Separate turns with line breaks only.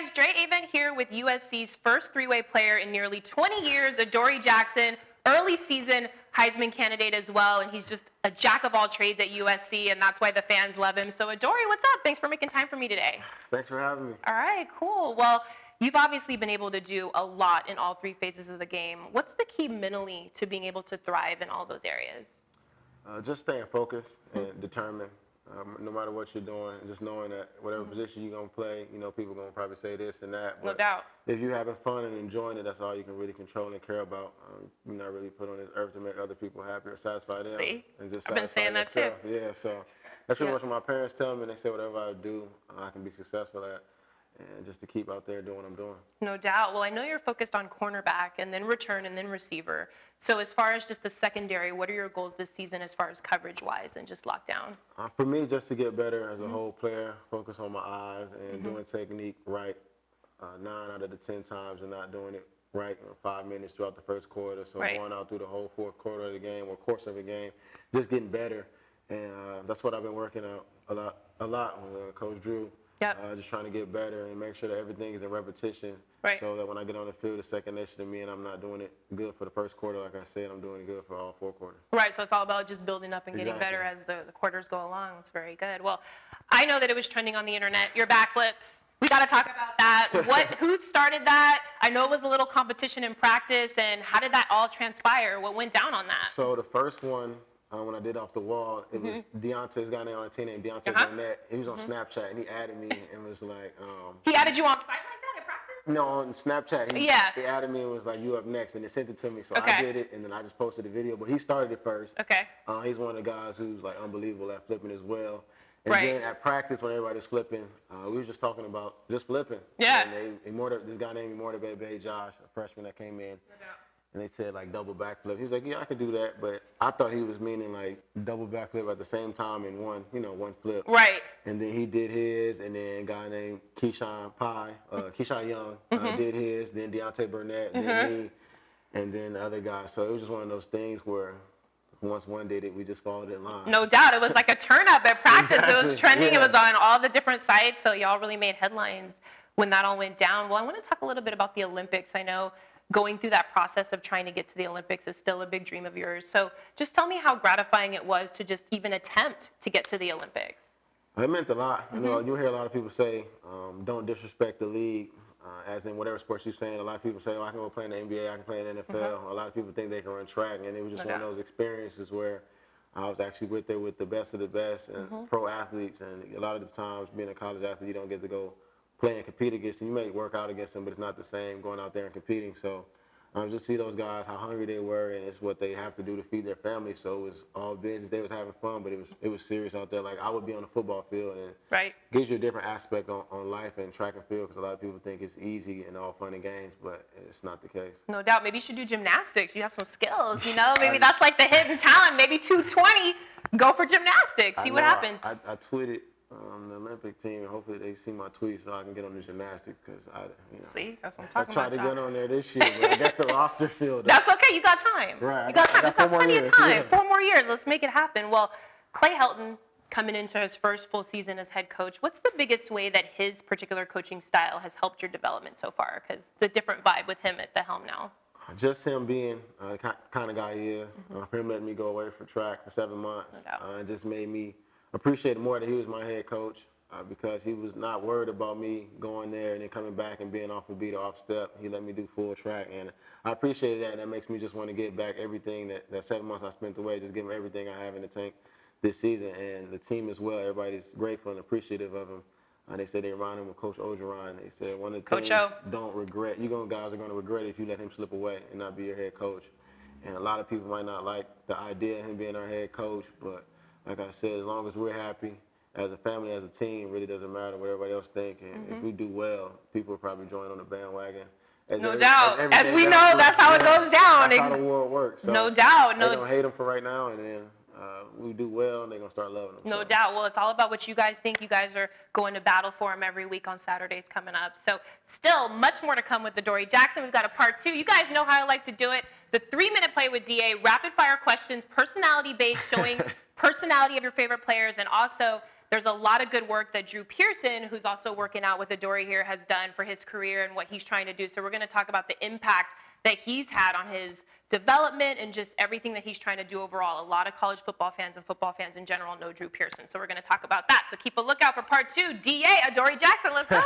guys, Drea Avent here with USC's first three-way player in nearly 20 years, Adoree Jackson, early season Heisman candidate as well, and he's just a jack of all trades at USC, and that's why the fans love him. So Adoree, what's up? Thanks for making time for me today.
Thanks for having me.
All right, cool. Well, you've obviously been able to do a lot in all three phases of the game. What's the key mentally to being able to thrive in all those areas?
Just staying focused and determined, no matter what you're doing, and just knowing that whatever position you're going to play, you know, people are going to probably say this and that. But
No doubt.
if you're having fun and enjoying it, that's all you can really control and care about. You're not really put on this earth to make other people happy or satisfy them.
See?
And just
I've been saying that too.
Yeah, so that's pretty much what my parents tell me. And they say whatever I do, I can be successful at. And just to keep out there doing what I'm doing.
No doubt. Well, I know you're focused on cornerback and then return and then receiver. So as far as just the secondary, what are your goals this season as far as coverage-wise and just lockdown?
For me, just to get better as a whole player, focus on my eyes and doing technique right 9 out of the 10 times and not doing it right in 5 minutes throughout the first quarter. So going out through the whole fourth quarter of the game or course of the game, just getting better. And that's what I've been working out a lot with Coach Drew.
Yep.
Just trying to get better and make sure that everything is in repetition so that when I get on the field, it's second nature to me and I'm not doing it good for the first quarter. Like I said, I'm doing it good for all 4 quarters.
Right, so it's all about just building up and getting better as the quarters go along. It's very good. Well, I know that it was trending on the internet, your backflips. We got to talk about that. Who started that? I know it was a little competition in practice, and how did that all transpire? What went down on that?
So the first one, when I did off the wall, it was Deontay's guy named on a team named Deontay Burnett. He was on Snapchat and he added me and was like,
he added you on site like that at practice?
No, on Snapchat. He added me and was like, you up next, and they sent it to me. So I did it, and then I just posted the video. But he started it first. Okay. He's one of the guys who's like unbelievable at flipping as well. And then at practice, when everybody's flipping, we were just talking about just flipping. Yeah. And this guy named Motivate Josh, a freshman that came in. No doubt. And they said, like, double backflip. He was like, yeah, I could do that. But I thought he was meaning, like, double backflip at the same time in one flip. Right. And then he did his. And then a guy named Keyshawn Young did his. Then Deontay Burnett. Then me. And then the other guy. So it was just one of those things where once one did it, we just followed in line. No doubt. It was like a turn-up at practice. Exactly. It was trending. Yeah. It was on all the different sites. So y'all really made headlines when that all went down. Well, I want to talk a little bit about the Olympics. I know going through that process of trying to get to the Olympics is still a big dream of yours. So just tell me how gratifying it was to just even attempt to get to the Olympics. It meant a lot. You know, you hear a lot of people say, don't disrespect the league, as in whatever sports you're saying. A lot of people say, oh, I can go play in the NBA, I can play in the NFL. A lot of people think they can run track, and it was just one of those experiences where I was actually with the best of the best and pro athletes. And a lot of the times, being a college athlete, you don't get to go play and compete against them. You may work out against them, but it's not the same going out there and competing. So just see those guys, how hungry they were, and it's what they have to do to feed their family. So it was all business. They was having fun, but it was serious out there. Like, I would be on the football field, and it gives you a different aspect on life and track and field, because a lot of people think it's easy and all fun and games, but it's not the case. No doubt. Maybe you should do gymnastics. You have some skills, you know? Maybe that's like the hidden talent. Maybe 220, go for gymnastics. See what happens. I tweeted the Olympic team, and hopefully they see my tweets so I can get on the gymnastics, because see, that's what I'm talking about. I tried to get on there this year, but I guess the roster filled. That's okay. You got time. Right. You got time. You've got plenty of time. 4 more years. Let's make it happen. Well, Clay Helton coming into his first full season as head coach. What's the biggest way that his particular coaching style has helped your development so far? Because it's a different vibe with him at the helm now. Just him being the kind of guy he is. For him letting me go away for track for 7 months. No doubt. It just made me appreciate more that he was my head coach, because he was not worried about me going there and then coming back and being off the beat or off step. He let me do full track, and I appreciated that, and that makes me just want to get back everything that 7 months I spent away, just give him everything I have in the tank this season. And the team as well, everybody's grateful and appreciative of him. They said they remind him of Coach Ogeron. They said one of the things don't regret, guys are going to regret it if you let him slip away and not be your head coach. And a lot of people might not like the idea of him being our head coach, but like I said, as long as we're happy as a family, as a team, really doesn't matter what everybody else thinks. And if we do well, people will probably join on the bandwagon. No doubt. As we know, that's how it goes down. That's how the world works. So no doubt. They're going to hate them for right now, and then we do well, and they're going to start loving them. No doubt. Well, it's all about what you guys think. You guys are going to battle for them every week on Saturdays coming up. So still much more to come with Adoree Jackson. We've got a part 2. You guys know how I like to do it. The 3-minute play with DA, rapid fire questions, personality-based, showing personality of your favorite players, and also
there's a lot of good work that Drew Pearson, who's also working out with Adoree here, has done for his career and what he's trying to do. So we're going to talk about the impact that he's had on his development and just everything that he's trying to do overall. A lot of college football fans and football fans in general know Drew Pearson. So we're going to talk about that. So keep a lookout for part 2. DA, Adoree Jackson, let's go.